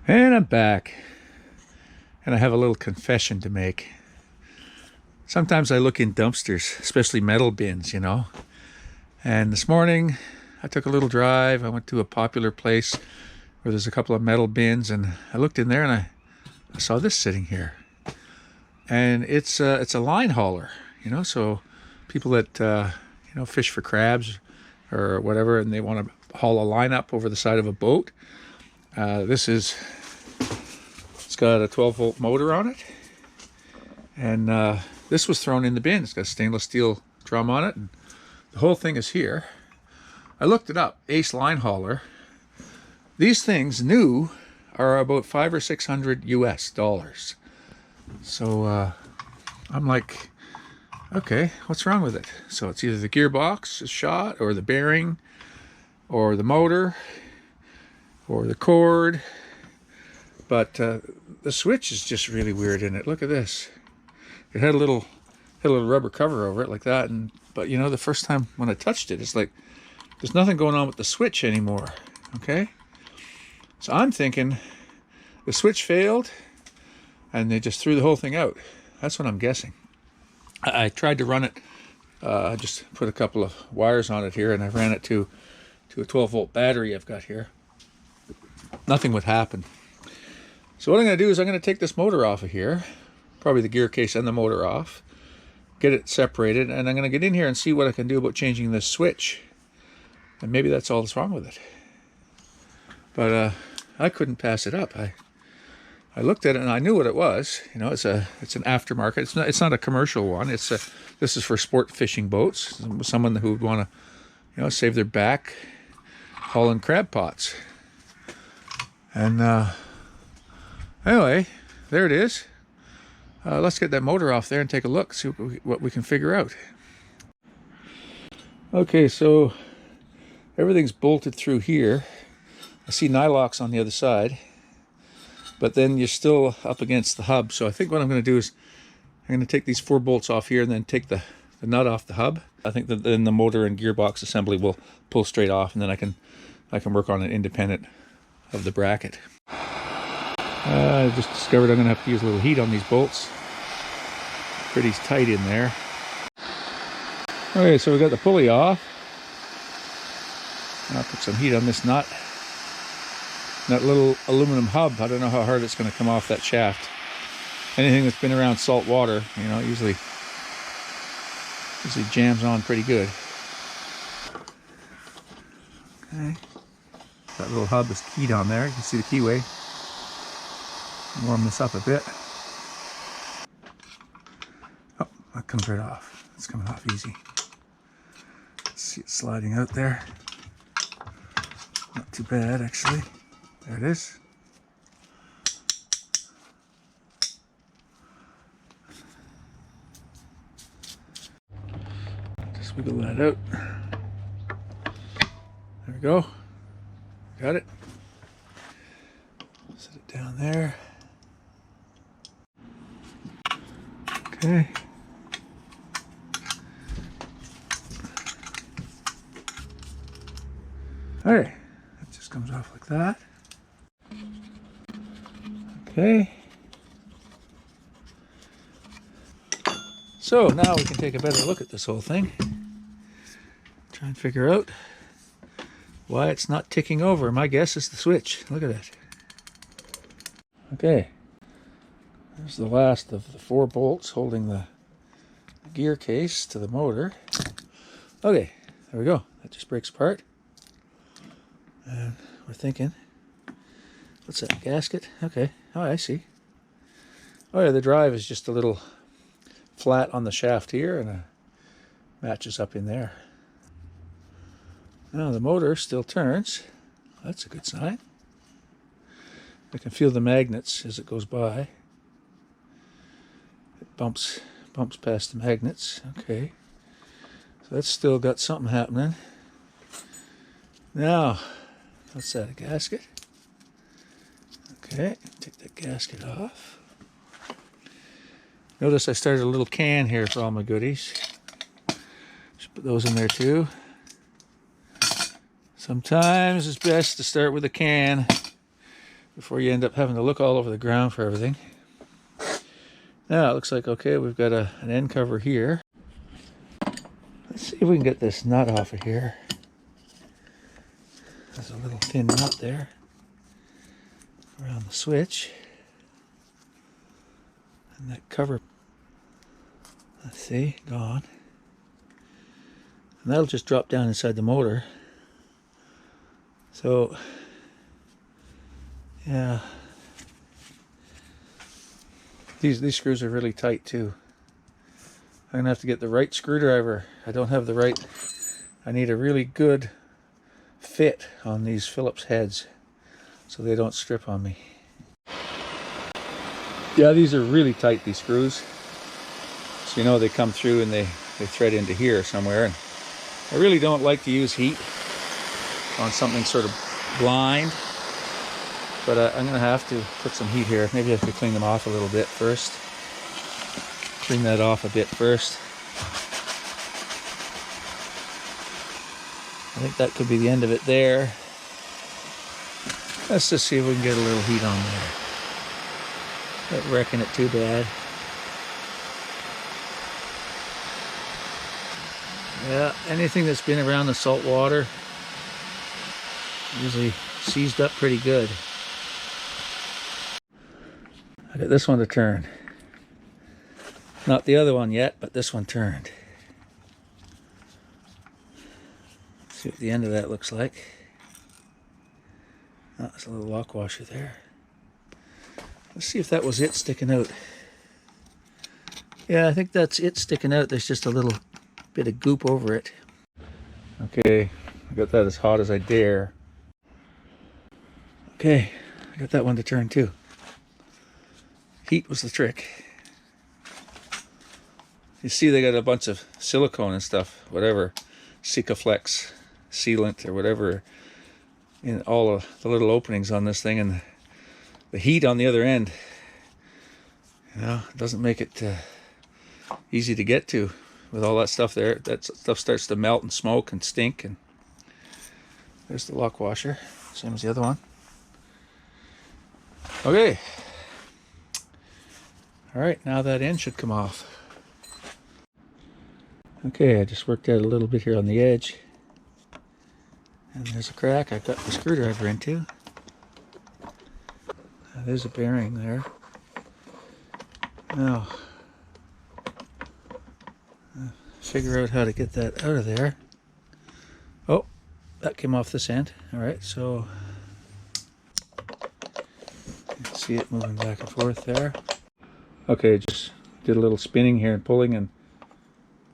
And I'm back, and I have a little confession to make. Sometimes I look in dumpsters, especially metal bins, you know. And this morning I took a little drive. I went to a popular place where there's a couple of metal bins, and I looked in there and I saw this sitting here. And it's a line hauler, you know, so people that fish for crabs or whatever, and they want to haul a line up over the side of a boat. It's got a 12-volt motor on it, and this was thrown in the bin. It's got a stainless steel drum on it, and the whole thing is here. I looked it up, Ace line hauler. These things new are about $500 or $600 US. So I'm like, okay, what's wrong with it? So it's either the gearbox is shot, or the bearing, or the motor, or the cord. But the switch is just really weird in it. Look at this. It had a little rubber cover over it like that, but you know, the first time when I touched it, it's like there's nothing going on with the switch anymore. Okay, so I'm thinking the switch failed and they just threw the whole thing out. That's what I'm guessing. I tried to run it. I just put a couple of wires on it here, and I ran it to a 12-volt battery I've got here. Nothing would happen. So what I'm going to do is I'm going to take this motor off of here, probably the gear case and the motor off, get it separated, and I'm going to get in here and see what I can do about changing this switch. And maybe that's all that's wrong with it. But I couldn't pass it up. I looked at it and I knew what it was. You know, it's an aftermarket. It's not a commercial one. This is for sport fishing boats. Someone who would want to, save their back hauling crab pots. And anyway, there it is. Let's get that motor off there and take a look, see what we can figure out. Okay, so everything's bolted through here. I see nylocks on the other side, but then you're still up against the hub. So I think what I'm going to do is I'm going to take these 4 bolts off here and then take the nut off the hub. I think that then the motor and gearbox assembly will pull straight off, and then I can work on it independent of the bracket. I just discovered I'm going to have to use a little heat on these bolts. Pretty tight in there. Okay, so we got the pulley off. I'll put some heat on this nut. That little aluminum hub, I don't know how hard it's going to come off that shaft. Anything that's been around salt water, you know, usually jams on pretty good. Okay. That little hub is keyed on there. You can see the keyway. Warm this up a bit. Oh, that comes right off. It's coming off easy. Let's see it sliding out there. Not too bad, actually. There it is. Just wiggle that out. There we go. Got it. Set it down there. Okay. Alright, that just comes off like that. Okay. So now we can take a better look at this whole thing. Try and figure out why it's not ticking over. My guess is the switch. Look at that. Okay. There's the last of the 4 bolts holding the gear case to the motor. Okay, there we go. That just breaks apart. And we're thinking, what's that, gasket? Okay, oh, I see. Oh yeah, the drive is just a little flat on the shaft here, and matches up in there. Now the motor still turns. That's a good sign. I can feel the magnets as it goes by. It bumps past the magnets. Okay, so that's still got something happening. Now, what's that, a gasket? Okay, take that gasket off. Notice I started a little can here for all my goodies. Just put those in there too. Sometimes it's best to start with a can before you end up having to look all over the ground for everything. Now it looks like, okay, we've got an end cover here. Let's see if we can get this nut off of here. There's a little thin nut there around the switch. And that cover, let's see, gone. And that'll just drop down inside the motor. So, yeah. These screws are really tight too. I'm gonna have to get the right screwdriver. I don't have the right. I need a really good fit on these Phillips heads so they don't strip on me. Yeah, these are really tight, these screws. So you know they come through and they thread into here somewhere. And I really don't like to use heat on something sort of blind. But I'm gonna have to put some heat here. Maybe I have to clean them off a little bit first. Clean that off a bit first. I think that could be the end of it there. Let's just see if we can get a little heat on there. Not wrecking it too bad. Yeah, anything that's been around the salt water usually seized up pretty good. I got this one to turn. Not the other one yet, but this one turned. Let's see what the end of that looks like. Oh, there's a little lock washer there. Let's see if that was it sticking out. Yeah, I think that's it sticking out. There's just a little bit of goop over it. Okay, I got that as hot as I dare. Okay, I got that one to turn too. Heat was the trick. You see they got a bunch of silicone and stuff, whatever, Sikaflex sealant or whatever in all of the little openings on this thing, and the heat on the other end, you know, doesn't make it easy to get to with all that stuff there. That stuff starts to melt and smoke and stink. And there's the lock washer, same as the other one. Okay. All right, now that end should come off. Okay, I just worked out a little bit here on the edge. And there's a crack I've got the screwdriver into. There's a bearing there. Now, figure out how to get that out of there. Oh, that came off this end. All right, so you can see it moving back and forth there. Okay, just did a little spinning here and pulling, and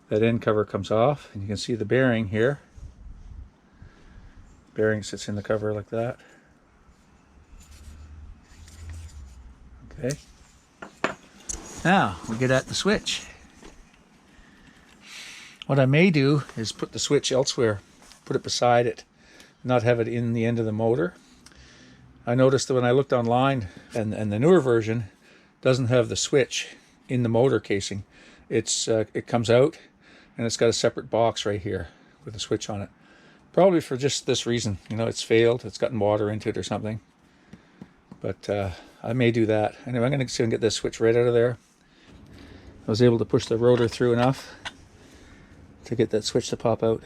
that end cover comes off, and you can see the bearing here. The bearing sits in the cover like that. Okay. Now we get at the switch. What I may do is put the switch elsewhere, put it beside it, not have it in the end of the motor. I noticed that when I looked online, and the newer version doesn't have the switch in the motor casing. It comes out and it's got a separate box right here with a switch on it. Probably for just this reason, you know, it's failed, it's gotten water into it or something. But I may do that. Anyway, I'm going to see if I can get this switch right out of there. I was able to push the rotor through enough to get that switch to pop out.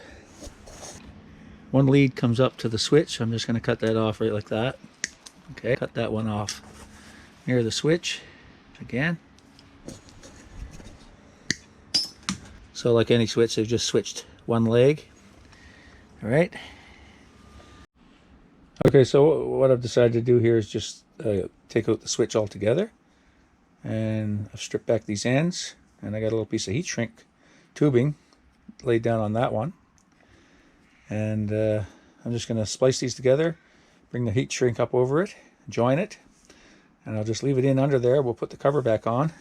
One lead comes up to the switch. I'm just going to cut that off right like that. Okay, cut that one off near the switch again. So like any switch, they've just switched one leg. All right. Okay, so what I've decided to do here is just take out the switch altogether. And I've stripped back these ends, and I got a little piece of heat shrink tubing laid down on that one. And I'm just going to splice these together, bring the heat shrink up over it, join it, and I'll just leave it in under there. We'll put the cover back on,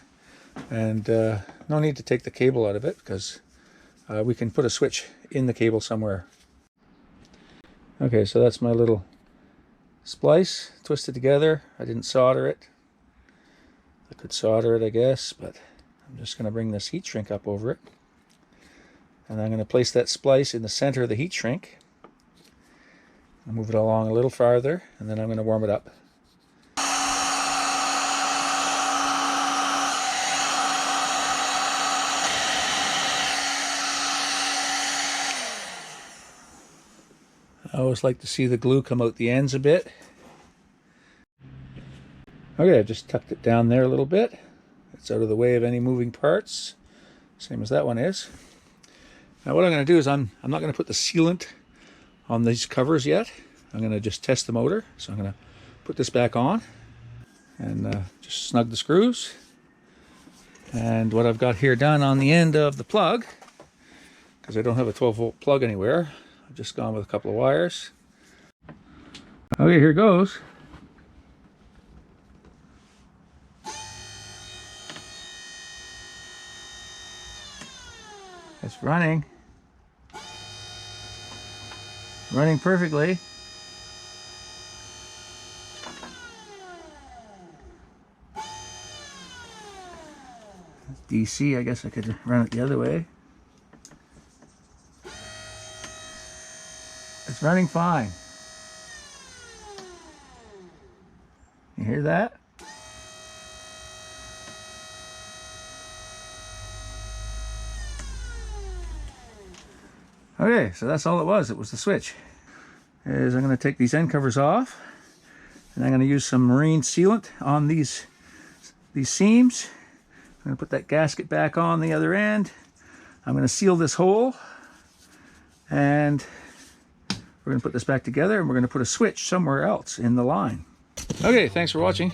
and no need to take the cable out of it because we can put a switch in the cable somewhere. Okay, so that's my little splice twisted together. I didn't solder it. I could solder it, I guess, but I'm just going to bring this heat shrink up over it. And I'm going to place that splice in the center of the heat shrink. I'll move it along a little farther, and then I'm going to warm it up. I always like to see the glue come out the ends a bit. Okay, I've just tucked it down there a little bit. It's out of the way of any moving parts, same as that one is. Now what I'm going to do is I'm not going to put the sealant on these covers yet. I'm going to just test the motor. So I'm going to put this back on and just snug the screws. And what I've got here done on the end of the plug, because I don't have a 12-volt plug anywhere, I've just gone with a couple of wires. Okay, here goes. It's running perfectly. DC, I guess I could run it the other way. It's running fine. You hear that? Okay, so that's all it was. It was the switch. I'm going to take these end covers off, and I'm going to use some marine sealant on these seams. I'm going to put that gasket back on the other end. I'm going to seal this hole, and we're going to put this back together, and we're going to put a switch somewhere else in the line. Okay, thanks for watching.